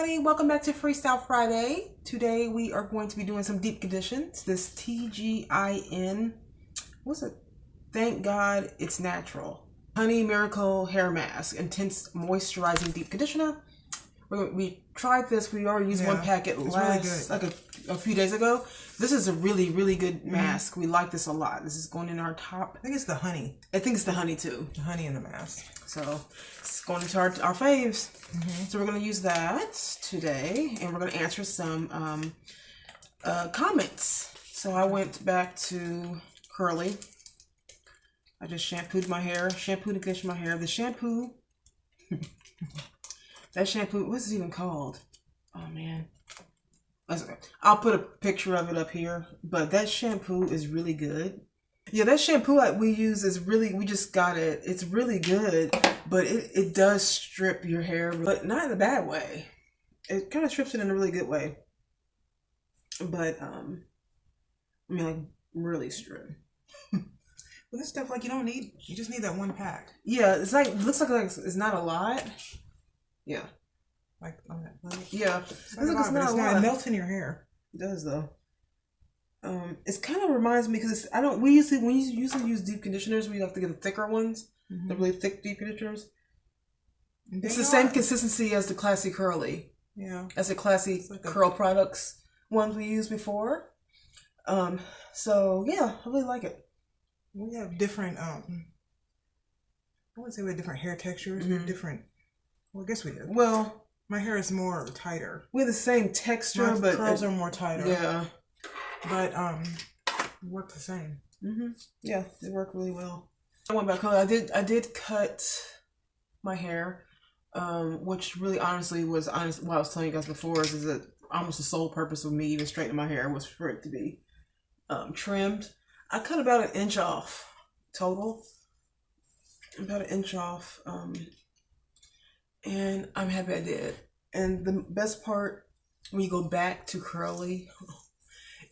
everybody, welcome back to Freestyle Friday. Today we are going to be doing some deep conditions. This TGIN, what's it? Thank God It's Natural. Honey Miracle Hair Mask, Intense Moisturizing Deep Conditioner. We tried this, we already used one packet last, really a few days ago. This is a really, really good mask. We like this a lot. This is going in our top. I think it's the honey. I think it's the honey too. The honey in the mask. So it's going into our faves. So we're going to use that today, and we're going to answer some comments. So I went back to Curly. I just shampooed my hair, shampooed and conditioned my hair. The shampoo, that shampoo, what's it even called? Oh man. I'll put a picture of it up here, but that shampoo is really good. Yeah, that shampoo we use is really, we just got it. It's really good, but it does strip your hair, but not in a bad way. It kind of strips it in a really good way. But, I mean, like, really strip. Well, this stuff, like, you just need that one pack. Yeah, it's like, it looks like it's not a lot. Yeah. Like on that plate. Yeah. It's not a lot. It melts in your hair. It does though. It kind of reminds me because we usually use deep conditioners, we have to get the thicker ones, the really thick deep conditioners. It's the same consistency as the Classy Curly. Yeah. As the Classy Curl Products ones we used before. So yeah, I really like it. We have different I wouldn't say we have different hair textures. We have different. Well, I guess we do. Well, my hair is more tighter. We have the same texture, but curls are more tighter. Yeah. But work the same. Yeah, they work really well. I went back home. I did cut my hair, which really honestly was what I was telling you guys before is that almost the sole purpose of me even straightening my hair was for it to be trimmed. I cut about an inch off total. About an inch off. And I'm happy I did. And the best part when you go back to curly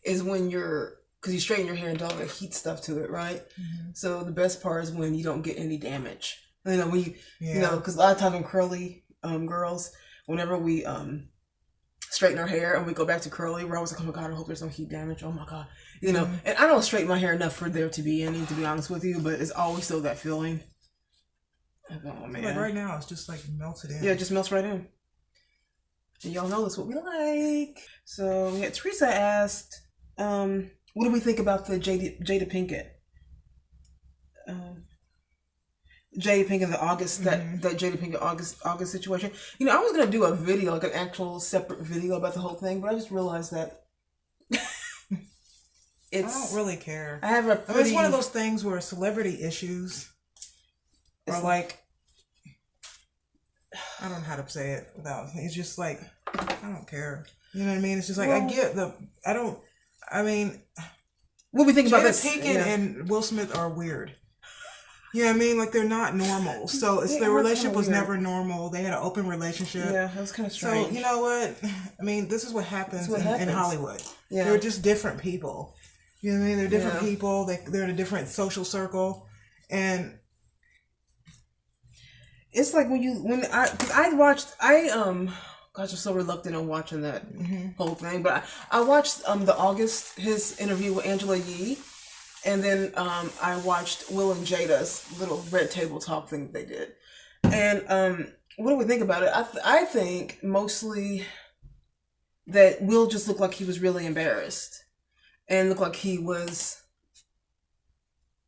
is when because you straighten your hair and don't heat stuff to it, right? So the best part is when you don't get any damage. You know, when because a lot of times in curly girls, whenever we straighten our hair and we go back to curly, we're always like, oh my God, I hope there's no heat damage. Oh my God. You know, and I don't straighten my hair enough for there to be any, to be honest with you, but it's always still that feeling. Oh man. Like right now, it's just like melted in. Yeah, it just melts right in. And y'all know that's what we like. So yeah, Teresa asked, what do we think about the Jada Pinkett? Jada Pinkett, the August, that Jada Pinkett August situation. You know, I was gonna do a video, like an actual separate video about the whole thing, but I just realized that I don't really care. I have it's one of those things where celebrity issues are like, I don't know how to say it without, it's just like, I don't care. You know what I mean? It's just like, what we think about this? Jada Pinkett and Will Smith are weird. You know what I mean? Like, they're not normal. So their relationship was never normal. They had an open relationship. Yeah, that was kind of strange. So, you know what? I mean, this is what happens in Hollywood. Yeah. They're just different people. You know what I mean? They're different people. They're in a different social circle. And it's like gosh, I'm so reluctant on watching that whole thing. But I watched the August, his interview with Angela Yee. And then I watched Will and Jada's little red table talk thing that they did. And what do we think about it? I think mostly that Will just looked like he was really embarrassed. And looked like he was,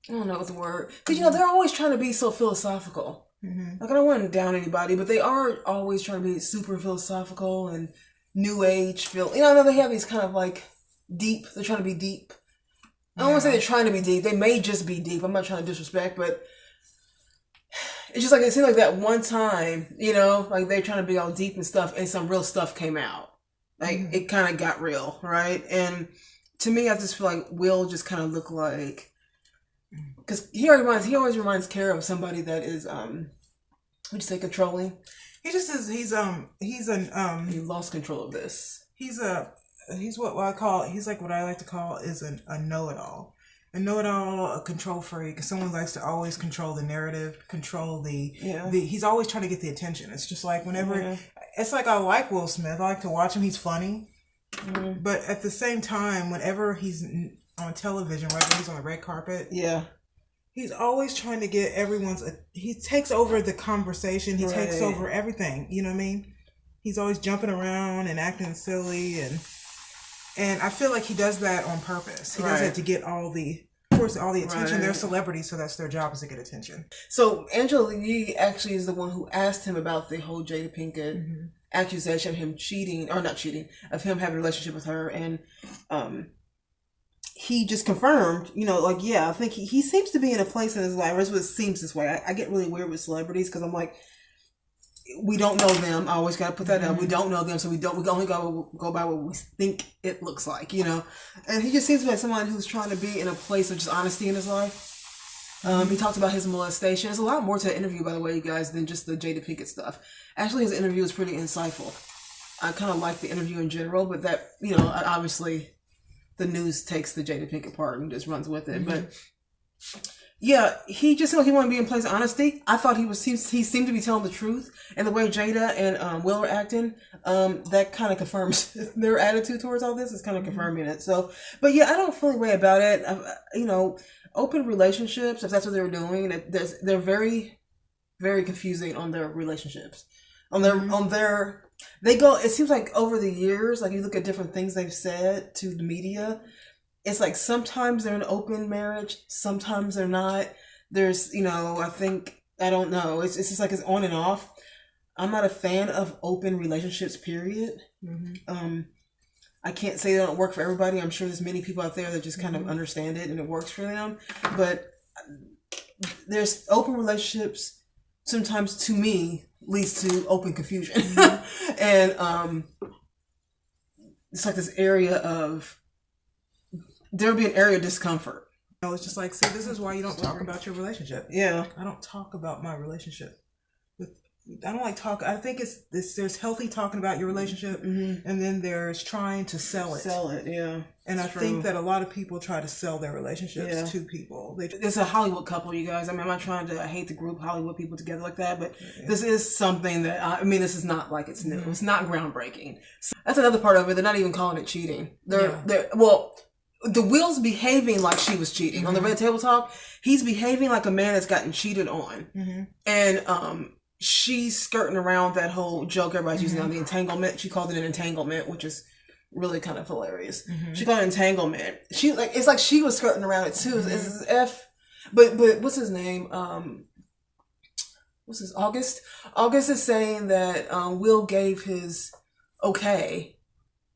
I don't know what the word. Because, you know, they're always trying to be so philosophical. Like, I don't want to down anybody, but they are always trying to be super philosophical and new age feel. You know, they have these kind of like deep, they're trying to be deep. I don't want to say they're trying to be deep. They may just be deep. I'm not trying to disrespect, but it's just like, it seemed like that one time, you know, like they're trying to be all deep and stuff, and some real stuff came out. Like, it kind of got real, right? And to me, I just feel like Will just kind of looked like, because he always reminds Kara of somebody that is, would you say controlling? He just is, he lost control of this. He's what I like to call is a know-it-all. A know-it-all, a control freak. Someone likes to always control the narrative, control he's always trying to get the attention. It's just like whenever it's like I like Will Smith. I like to watch him. He's funny. Mm-hmm. But at the same time, whenever he's on television, whether he's on the red carpet, he's always trying to get he takes over the conversation. He takes over everything. You know what I mean? He's always jumping around and acting silly, and I feel like he does that on purpose. He does it to get all the attention. They're celebrities, so that's their job, is to get attention. So Angela Yee actually is the one who asked him about the whole Jada Pinkett accusation of him of him having a relationship with her, and he just confirmed, I think he seems to be in a place in his life, or it seems this way. I get really weird with celebrities because I'm like, we don't know them. I always got to put that out. We don't know them, so we only go by what we think it looks like, And he just seems like someone who's trying to be in a place of just honesty in his life. He talked about his molestation. There's a lot more to the interview, by the way, you guys, than just the Jada Pinkett stuff. Actually, his interview was pretty insightful. I kind of like the interview in general, but that, obviously the news takes the Jada Pinkett part and just runs with it. But yeah, he just seemed like he wanted to be in a place of honesty. I thought he seemed to be telling the truth, and the way Jada and Will are acting, that kind of confirms their attitude towards all this. Is kind of confirming it. So, but yeah, I don't feel any way about it. Open relationships, if that's what they were doing, they're very, very confusing on their relationships. They go. It seems like over the years, like you look at different things they've said to the media. It's like sometimes they're in an open marriage, sometimes they're not. There's, I don't know. It's just like it's on and off. I'm not a fan of open relationships, period. I can't say they don't work for everybody. I'm sure there's many people out there that just kind of understand it and it works for them. But there's open relationships sometimes, to me, leads to open confusion. And it's like this area of, there'll be an area of discomfort. It's just like, see, this is why you don't talk about your relationship. Yeah. I don't talk about my relationship. I don't like talk. I think there's healthy talking about your relationship, and then there's trying to sell it. Yeah. And I think that a lot of people try to sell their relationships to people. It's a Hollywood couple, you guys. I mean, I'm not trying to hate the group Hollywood people together like that, but this is something that, this is not like it's new. It's not groundbreaking. So that's another part of it. They're not even calling it cheating. The Will's behaving like she was cheating. On the Red Table Talk, he's behaving like a man that's gotten cheated on. And she's skirting around that whole joke everybody's using on the entanglement. She called it an entanglement, which is really kind of hilarious. She called it entanglement. It's like she was skirting around it too. It's but what's his name? What's his August? August is saying that Will gave his okay.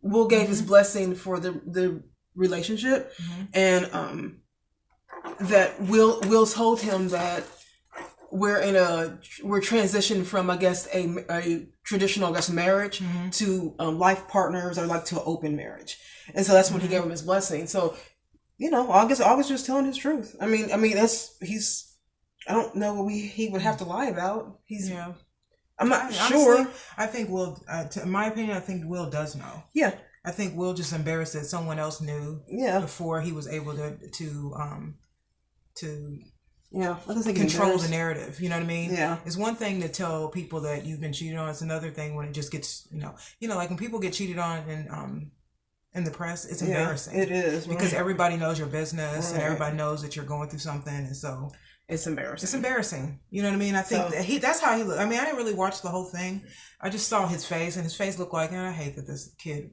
Will gave his blessing for the relationship, and that Will told him that we're transitioning from, I guess, a traditional, I guess, marriage to life partners, or like to an open marriage. And so that's when he gave him his blessing. So, August just telling his truth. I mean I don't know what he would have to lie about. I'm not sure. Honestly, I think Will, in my opinion, I think Will does know. Yeah. I think Will just embarrassed that someone else knew before he was able to control the narrative. You know what I mean? Yeah. It's one thing to tell people that you've been cheated on. It's another thing when it just gets, like when people get cheated on in the press, it's embarrassing. It is. Because everybody knows your business and everybody knows that you're going through something. And so it's embarrassing. It's embarrassing. You know what I mean? I think that's how he looked. I mean, I didn't really watch the whole thing. I just saw his face, and his face looked like, and I hate that this kid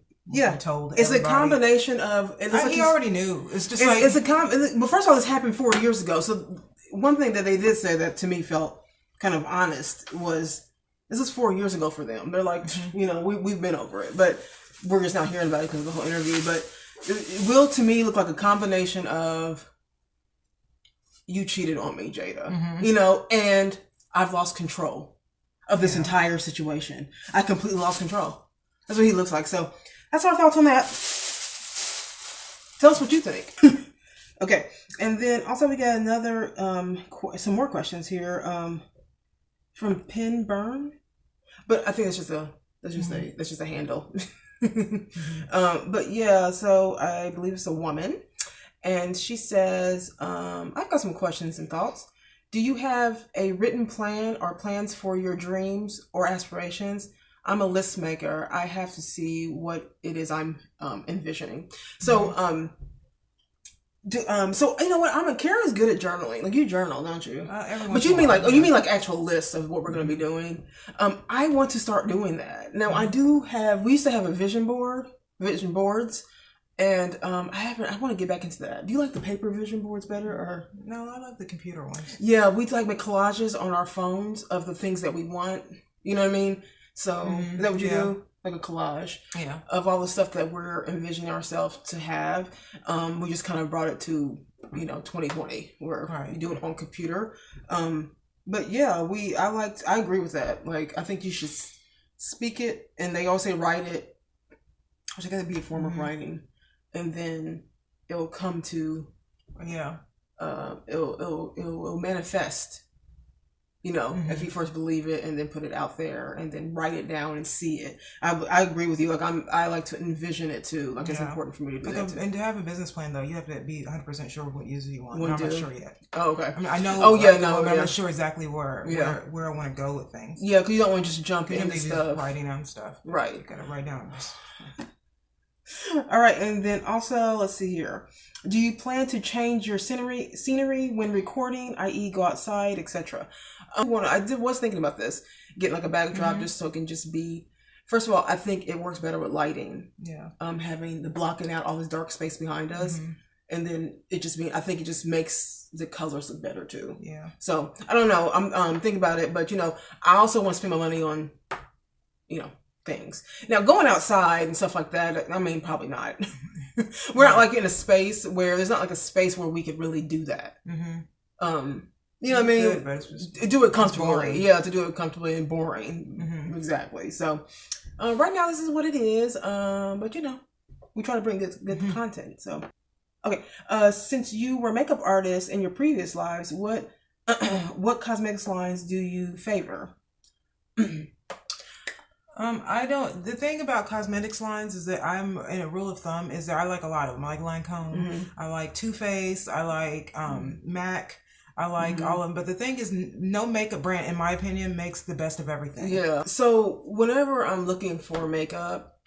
told it's everybody. A combination of he already knew. It's just but first of all, this happened 4 years ago. So one thing that they did say that to me felt kind of honest was, this is 4 years ago for them. They're like, we've been over it, but we're just not hearing about it because of the whole interview. But it will, to me, look like a combination of, you cheated on me, Jada, and I've lost control of this entire situation. I completely lost control. That's what he looks like. So that's our thoughts on that. Tell us what you think. Okay. And then also we got another, some more questions here, from Penn Byrne, but I think that's just a handle. But yeah, so I believe it's a woman, and she says, I've got some questions and thoughts. Do you have a written plan or plans for your dreams or aspirations? I'm a list maker. I have to see what it is I'm envisioning. So so you know what? Kara's good at journaling. Like you journal, don't you? But you mean like you mean like actual lists of what we're going to be doing. I want to start doing that. Now we used to have a vision boards, and I want to get back into that. Do you like the paper vision boards better or? No, I like the computer ones. Yeah, we like make collages on our phones of the things that we want. You know what I mean? So is that what you do? Like a collage of all the stuff that we're envisioning ourselves to have. We just kind of brought it to 2020 where you do it on computer. But yeah, I agree with that. Like I think you should speak it, and they always say write it, which I guess would be a form of writing, and then it'll come to it'll manifest. If you first believe it and then put it out there and then write it down and see it. I agree with you. Like I like to envision it too. Like it's important for me to do that too. And to have a business plan though, you have to be 100% sure what user you want. I'm not sure yet. Oh, okay. I mean, I know. I'm not sure exactly where I want to go with things. Yeah, because you don't want to just jump into stuff. Just writing down stuff. Right. You gotta write down. All right, and then also let's see here. Do you plan to change your scenery when recording, i.e., go outside, etc.? I was thinking about this, getting like a backdrop just so it can just be. First of all, I think it works better with lighting. Yeah. Having the blocking out all this dark space behind us, and then I think it just makes the colors look better too. Yeah. So I don't know. I'm thinking about it, but I also want to spend my money on, things. Now going outside and stuff like that. I mean, probably not. We're not like in a space where there's not like a space where we could really do that. You know what I mean? Good, do it comfortably. Yeah, to do it comfortably and boring. Exactly. So right now this is what it is. But we try to bring good content. So okay. Since you were a makeup artist in your previous lives, what cosmetics lines do you favor? The thing about cosmetics lines is that I'm in a rule of thumb is that I like a lot of them. I like Lancome, I like Too Faced, I like MAC, I like all of them. But the thing is, no makeup brand, in my opinion, makes the best of everything. Yeah. So whenever I'm looking for makeup,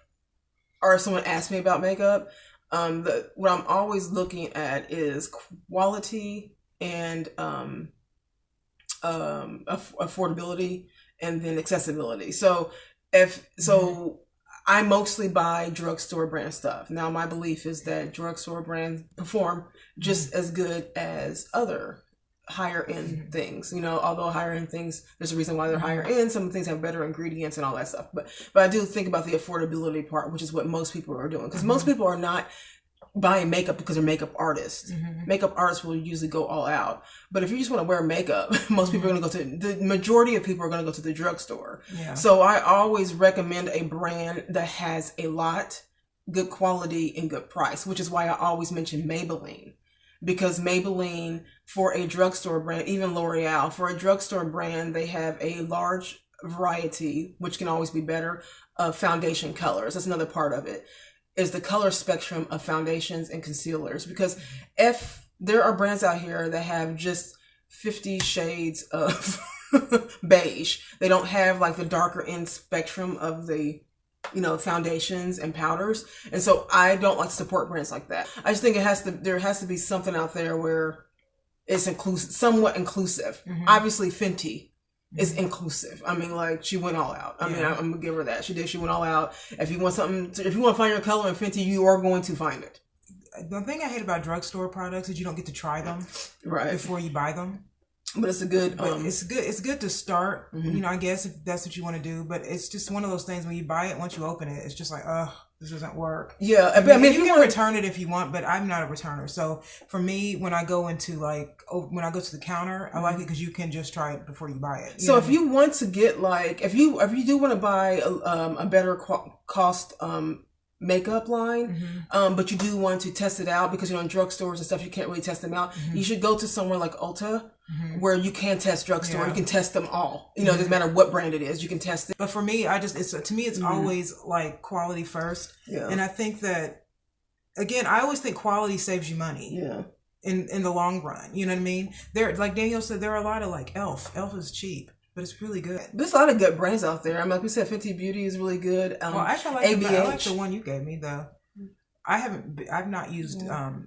or someone asks me about makeup, what I'm always looking at is quality and affordability, and then accessibility. So I mostly buy drugstore brand stuff. Now my belief is that drugstore brands perform just as good as other higher end things. Although higher end things, there's a reason why they're higher end. Some things have better ingredients and all that stuff. But I do think about the affordability part, which is what most people are doing. Because most people are not buying makeup because they're makeup artists. Makeup artists will usually go all out. But if you just want to wear makeup, most people are going to the majority of people are going to go to the drugstore. Yeah. So I always recommend a brand that has a lot, good quality, and good price, which is why I always mention Maybelline. Because Maybelline, for a drugstore brand, even L'Oreal, for a drugstore brand, they have a large variety, which can always be better, of foundation colors. That's another part of it. Is the color spectrum of foundations and concealers. Because if there are brands out here that have just 50 shades of beige, they don't have like the darker end spectrum of the foundations and powders. And so I don't like to support brands like that. I just think there has to be something out there where it's inclusive, somewhat inclusive. Obviously Fenty is inclusive. I mean, like, she went all out. I mean, I'm gonna give her that. She went all out. If you want to find your color in Fenty, you are going to find it. The thing I hate about drugstore products is you don't get to try them before you buy them. But it's a good. It's good to start. I guess if that's what you want to do. But it's just one of those things when you buy it, once you open it, it's just like, this doesn't work. Yeah, I mean, if you can return it if you want, but I'm not a returner. So for me, when I go into when I go to the counter, I like it because you can just try it before you buy it. So if you want to get if you do want to buy a better cost makeup line, but you do want to test it out because in drugstores and stuff you can't really test them out. You should go to somewhere like Ulta. Where you can test drugstore, you can test them all. It doesn't matter what brand it is, you can test it. But for me, it's always like quality first. Yeah. And I think that, again, I always think quality saves you money. Yeah. In the long run, you know what I mean? There, like Daniel said, there are a lot of like Elf. Elf is cheap. but it's really good. There's a lot of good brands out there. I mean, like we said, Fenty Beauty is really good. Well, actually, I like the one you gave me. I've not used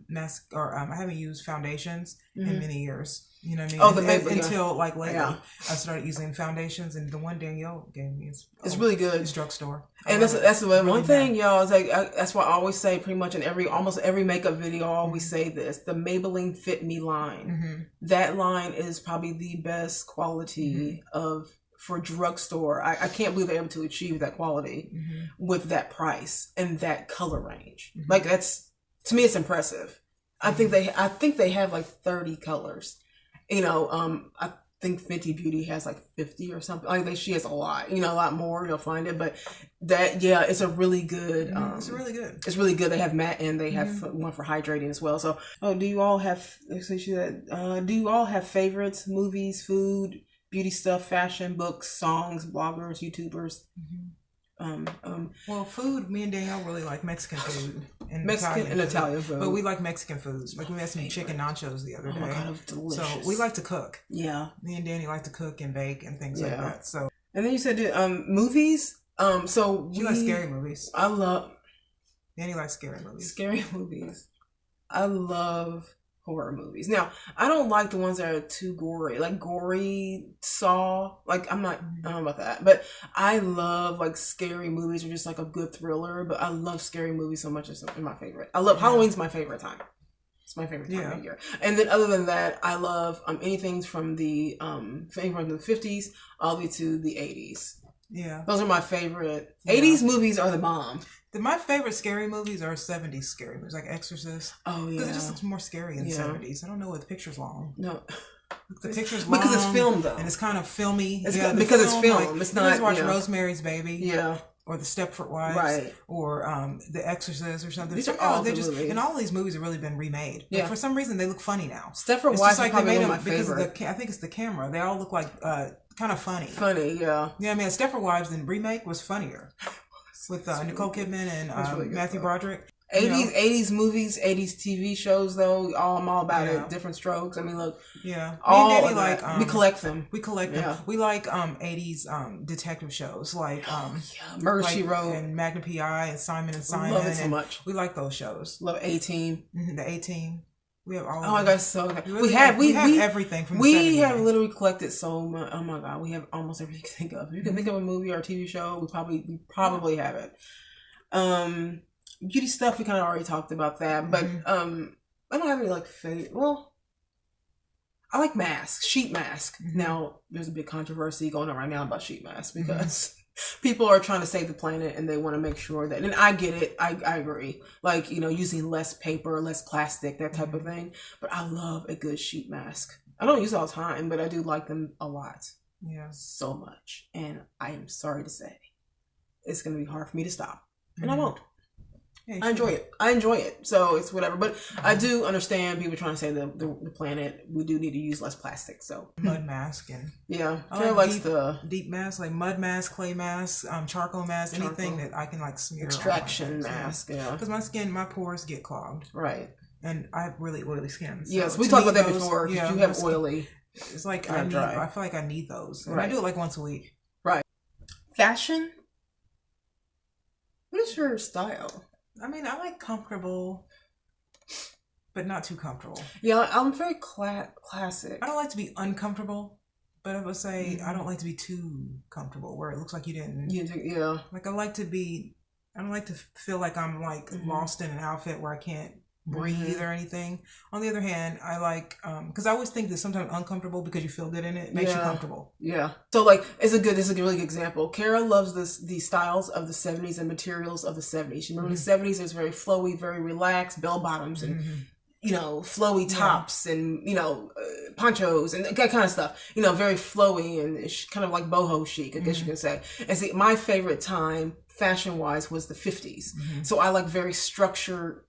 mask or I haven't used foundations in many years. You know what I mean? Oh, until like lately, I started using foundations, and the one Danielle gave me is really good. It's drugstore, and that's the one thing, y'all. Is like that's why I always say, pretty much in almost every makeup video, I always say this: the Maybelline Fit Me line. That line is probably the best quality for drugstore. I can't believe they're able to achieve that quality with that price and that color range. Like that's, to me, it's impressive. I think they have like 30 colors. You know, I think Fenty Beauty has like 50 or something. Like she has a lot. You know, a lot more. You'll find it, but it's a really good. It's really good. It's really good. They have matte and they have one for hydrating as well. So, do you all have? Do you all have favorites? Movies, food, beauty stuff, fashion, books, songs, bloggers, YouTubers. Well, food. Me and Danielle really like Mexican food and Italian food. But we like Mexican foods. Like we had some chicken nachos the other day. Oh my God, it was delicious. So we like to cook. Yeah. Me and Danny like to cook and bake and things like that. So. And then you said movies. So you like scary movies. I love. Danny likes scary movies. Scary movies. I love horror movies. Now, I don't like the ones that are too gory, like gory Saw. Like I don't know about that, but I love like scary movies or just like a good thriller. But I love scary movies so much. It's my favorite. I love Halloween's my favorite time. It's my favorite time of year. And then other than that, I love anything from the 50s all the way to the 80s. Yeah, those are my favorite. 80s movies are the bomb. My favorite scary movies are 70s scary movies, like Exorcist. Oh, yeah. Because it just looks more scary in the 70s. I don't know why the picture's long. No. The picture's long. Because it's filmed, though. And it's kind of filmy. Because it's filmed. Like, it's not, you watch Rosemary's Baby. Yeah. Or The Stepford Wives. Right. Or The Exorcist or something. These are all movies. And all these movies have really been remade. Yeah. But for some reason, they look funny now. Stepford Wives is probably one of my favorite. I think it's the camera. They all look like kind of funny. Funny, yeah. Yeah, I mean, Stepford Wives, the remake was funnier. With Nicole Kidman and really Matthew Broderick. 80s movies, 80s TV shows, though. I'm all about it. Different strokes. I mean, look. Yeah. All me and Danny we collect them. We collect them. We like 80s detective shows like Murder, She Wrote. And Magna P.I. and Simon and Simon. Love it so much. We like those shows. Love A-Team. The A-Team. We have all. Oh my God, so good. We have everything from. We have literally collected so much. Oh my God, we have almost everything you can think of. If you can think of a movie or a TV show, we probably have it. Beauty stuff, we kind of already talked about that, but I don't have any like favorite. Well, I like masks, sheet mask. Now there's a big controversy going on right now about sheet masks because. People are trying to save the planet and they want to make sure that, and I get it, I agree, like, using less paper, less plastic, that type of thing, but I love a good sheet mask. I don't use it all the time, but I do like them a lot. Yeah. So much. And I am sorry to say, it's going to be hard for me to stop. And I won't. Yeah, I enjoy it. So it's whatever. But I do understand people trying to save the planet. We do need to use less plastic. So mud mask and Kara likes the deep mask, like mud mask, clay mask, charcoal mask, anything that I can like smear. Extraction mask, because my pores get clogged. Right. And I have really oily skin. So yes, we talked about that before. Yeah, you have oily. It's like I feel like I need those. And I do it like once a week. Right. Fashion. What is your style? I mean, I like comfortable, but not too comfortable. Yeah, I'm very classic. I don't like to be uncomfortable, but I would say I don't like to be too comfortable where it looks like you didn't. Yeah. Like I don't like to feel like I'm like lost in an outfit where I can't breathe or anything. On the other hand, I like because I always think that sometimes uncomfortable because you feel good in it makes you comfortable. Yeah. So like it's a really good example. Kara loves the styles of the 70s and materials of the 70s. You remember the 70s is very flowy, very relaxed, bell bottoms and flowy tops and ponchos and that kind of stuff. Very flowy and kind of like boho chic, I guess you can say. And see, my favorite time fashion wise was the 50s. So I like very structured,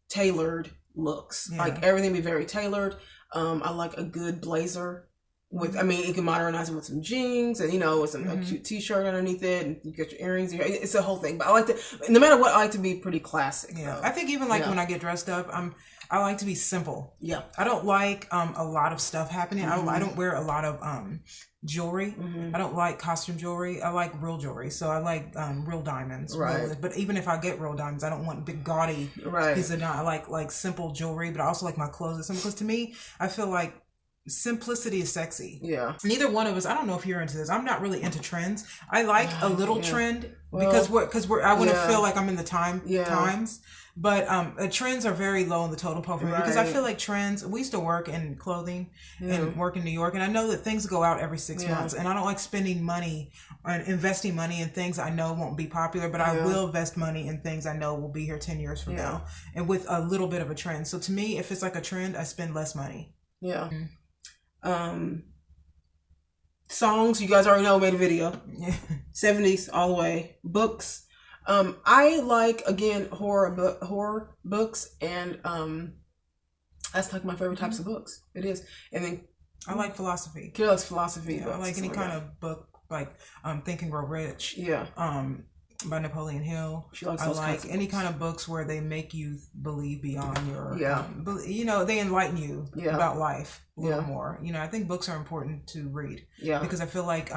tailored looks. Like everything be very tailored. I like a good blazer. with, I mean, you can modernize it with some jeans and, you know, with some a cute t-shirt underneath it, and you get your earrings. It's a whole thing. But I like to, no matter what, I like to be pretty classic. Yeah, though. I think even like when I get dressed up, I like to be simple. Yeah, I don't like a lot of stuff happening. I don't wear a lot of jewelry. I don't like costume jewelry. I like real jewelry. So I like real diamonds. Right. But even if I get real diamonds, I don't want big gaudy pieces of diamonds. I like simple jewelry, but I also like my clothes are simple. Because to me, I feel like simplicity is sexy. Yeah. Neither one of us, I don't know if you're into this. I'm not really into trends. I like a little trend because I want to feel like I'm in the times. But trends are very low on the totem pole for me because I feel like trends, we used to work in clothing and work in New York, and I know that things go out every 6 months, and I don't like spending money and investing money in things I know won't be popular, but I will invest money in things I know will be here 10 years from now, and with a little bit of a trend. So to me, if it's like a trend, I spend less money. Yeah. Songs, you guys already know, made a video. 70s all the way. Books. I like, again, horror books, and that's like my favorite types of books. It is. And then I like philosophy. Kira likes philosophy books. I like any kind of book, like Think and Grow Rich. Yeah. By Napoleon Hill. She likes those kinds of any kind of books where they make you believe beyond your you know, they enlighten you about life a little more. You know, I think books are important to read. Yeah. Because I feel like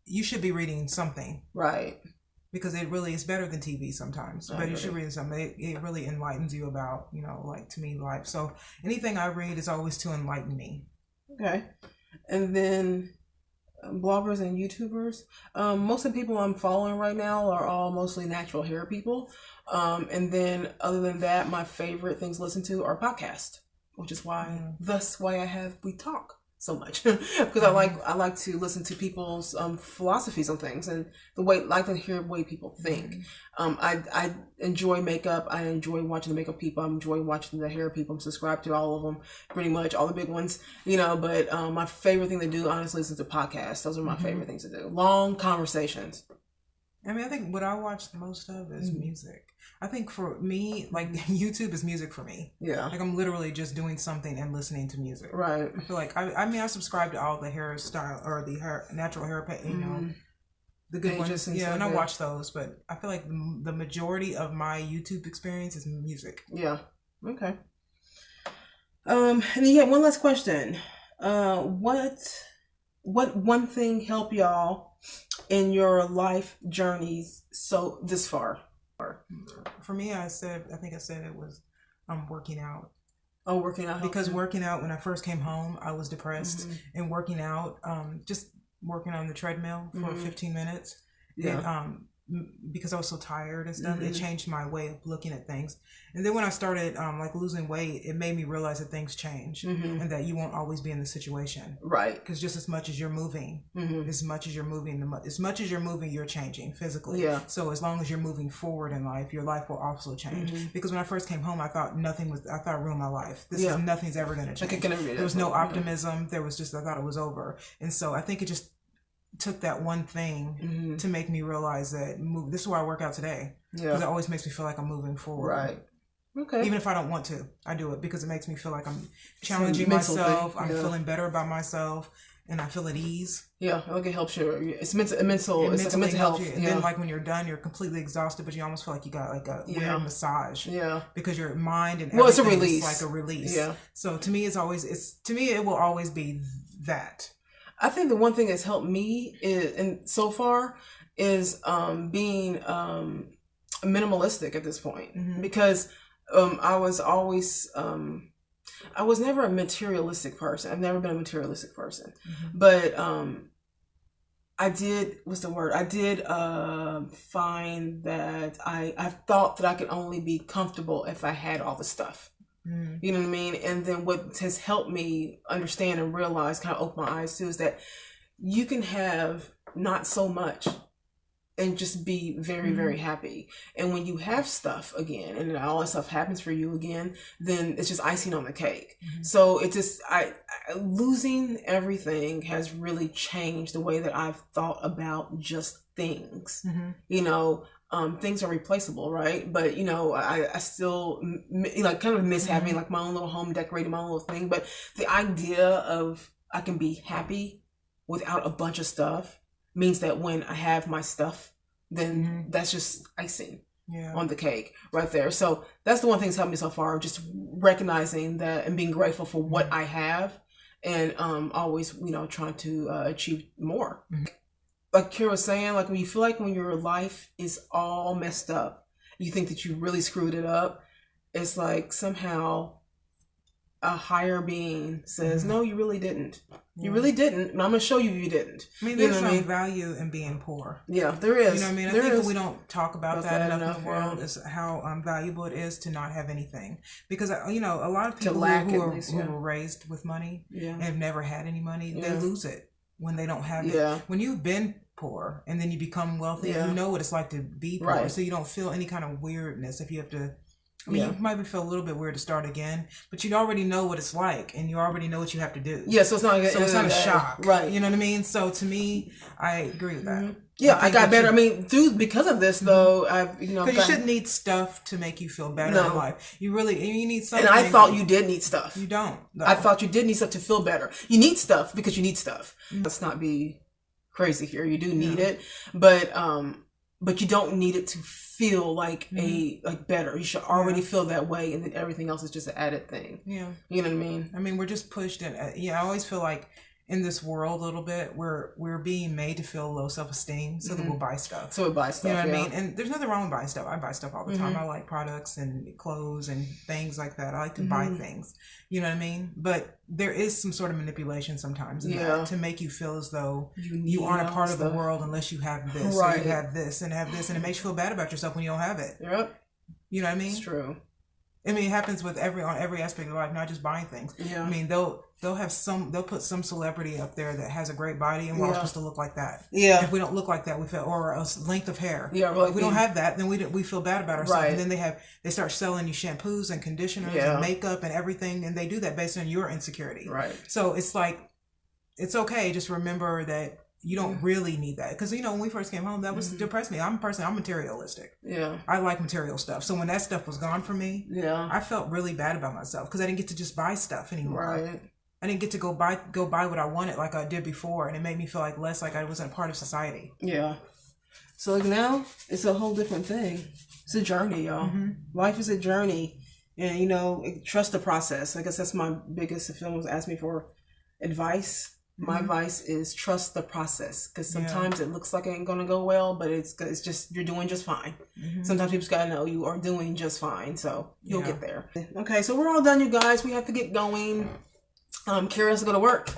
you should be reading something. Right. Because it really is better than TV sometimes. But you should read something. It really enlightens you about, you know, like, to me, life. So anything I read is always to enlighten me. Okay. And then bloggers and YouTubers. Most of the people I'm following right now are all mostly natural hair people. And then other than that, my favorite things to listen to are podcasts, which is why we talk so much, because I like to listen to people's philosophies on things, and like to hear the way people think. I enjoy makeup. I enjoy watching the makeup people. I enjoy watching the hair people. I'm subscribed to all of them, pretty much all the big ones, you know. But my favorite thing to do, honestly, is listen to podcasts. Those are my favorite things to do. Long conversations. I mean, I think what I watch the most of is music. I think for me, like, YouTube is music for me. Yeah. Like, I'm literally just doing something and listening to music. Right. I feel like, I subscribe to all the hairstyle or the natural hair, you know, the good ones. Yeah, and I watch those, but I feel like the majority of my YouTube experience is music. Yeah. Okay. And then you have one last question. What one thing helped y'all in your life journeys so this far? For me, I think I said it was working out. Oh, working out. Because working out, when I first came home, I was depressed, and working out, just working on the treadmill for 15 minutes. Yeah. Because I was so tired and stuff, it changed my way of looking at things. And then when I started like losing weight, it made me realize that things change, and that you won't always be in the situation. Right. Because just as much as you're moving, as much as you're moving, you're changing physically. Yeah. So as long as you're moving forward in life, your life will also change. Because when I first came home, I thought I ruined my life. Nothing's ever going to change. There was no optimism. There was just, I thought it was over. And so I think it just took that one thing to make me realize that this is why I work out today. Yeah. Because it always makes me feel like I'm moving forward. Right. Okay. Even if I don't want to, I do it because it makes me feel like I'm challenging myself. I'm feeling better about myself, and I feel at ease. Yeah, like it helps you. It's mental. It's like a mental health. And then, like, when you're done, you're completely exhausted, but you almost feel like you got like a weird massage. Yeah. Because your mind and everything it's a release. Is like a release. Yeah. So to me, it will always be that. I think the one thing that's helped me so far is being minimalistic at this point, because I was never a materialistic person. I've never been a materialistic person, but I did find that I thought that I could only be comfortable if I had all the stuff. You know what I mean? And then what has helped me understand and realize, kind of open my eyes to, is that you can have not so much and just be very, very happy. And when you have stuff again, and all that stuff happens for you again, then it's just icing on the cake. So it just, losing everything has really changed the way that I've thought about just things. You know, things are replaceable, right? But, you know, I still like kind of miss having like my own little home decorated, my own little thing. But the idea of I can be happy without a bunch of stuff means that when I have my stuff, then that's just icing on the cake right there. So that's the one thing that's helped me so far, just recognizing that and being grateful for what I have, and always, you know, trying to achieve more. Like Kira was saying, like when you feel like when your life is all messed up, you think that you really screwed it up, it's like somehow a higher being says, no, you really didn't. You really didn't, and I'm going to show you didn't. I mean, there's some value in being poor. Yeah, there is. You know what I mean? I think that we don't talk about that enough in the world, is how valuable it is to not have anything. Because, you know, a lot of people who were raised with money and have never had any money, they lose it when they don't have it. When you've been poor and then you become wealthy, you know what it's like to be poor. So you don't feel any kind of weirdness if you have to. I mean, you might feel a little bit weird to start again, but you already know what it's like, and you already know what you have to do. Yeah, so it's not a shock, right? You know what I mean? So to me, I agree with that. Yeah, I got better. I mean, because of this though, I've because you shouldn't need stuff to make you feel better in life. You need something. And I thought you did need stuff. You don't. No. I thought you did need stuff to feel better. You need stuff because you need stuff. Let's not be crazy here. You do need it, but you don't need it to feel like better. You should already feel that way, and then everything else is just an added thing. Yeah, you know what I mean. I mean, we're just pushed in. I always feel like in this world a little bit, we're being made to feel low self-esteem, so that we'll buy stuff. So we buy stuff. You know what I mean? And there's nothing wrong with buying stuff. I buy stuff all the time. I like products and clothes and things like that. I like to buy things. You know what I mean? But there is some sort of manipulation sometimes in that to make you feel as though you aren't a part of the world unless you have this, or you have this, and have this, and it makes you feel bad about yourself when you don't have it. Yep. You know what I mean? It's true. I mean, it happens with on every aspect of life, not just buying things. Yeah. I mean, they'll put some celebrity up there that has a great body, and we're all supposed to look like that. Yeah. If we don't look like that, we feel, or a length of hair. Yeah. Like if we don't have that, then we feel bad about ourselves. Right. And then they start selling you shampoos and conditioners and makeup and everything, and they do that based on your insecurity. Right. So it's like, it's okay. Just remember that you don't really need that. Because, you know, when we first came home, that was depressed me. I'm materialistic. Yeah. I like material stuff. So when that stuff was gone from me, I felt really bad about myself because I didn't get to just buy stuff anymore. Right. I didn't get to go buy what I wanted like I did before. And it made me feel like less like I wasn't part of society. Yeah. So like now, it's a whole different thing. It's a journey, y'all. Life is a journey. And, you know, trust the process. I guess that's my biggest, if someone asked me for advice, my advice is trust the process, because sometimes it looks like it ain't gonna go well, but it's just, you're doing just fine. Sometimes you just gotta know you are doing just fine, so you'll get there. Okay, so we're all done, you guys. We have to get going. Kira's to go to work.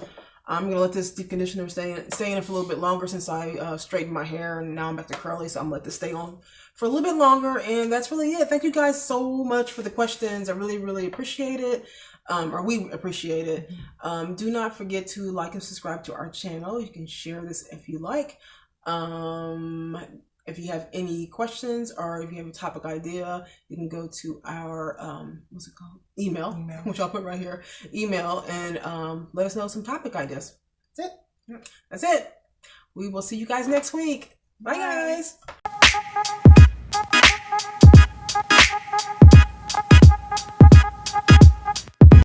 I'm gonna let this deep conditioner stay in for a little bit longer since I straightened my hair and now I'm back to curly, so I'm gonna let this stay on for a little bit longer. And that's really it. Thank you guys so much for the questions. I really, really appreciate it. Or we appreciate it. Do not forget to like and subscribe to our channel. You can share this if you like. If you have any questions or if you have a topic idea, you can go to our what's it called? Email, which I'll put right here. Email, and let us know some topic ideas. That's it. That's it. We will see you guys next week. Bye guys.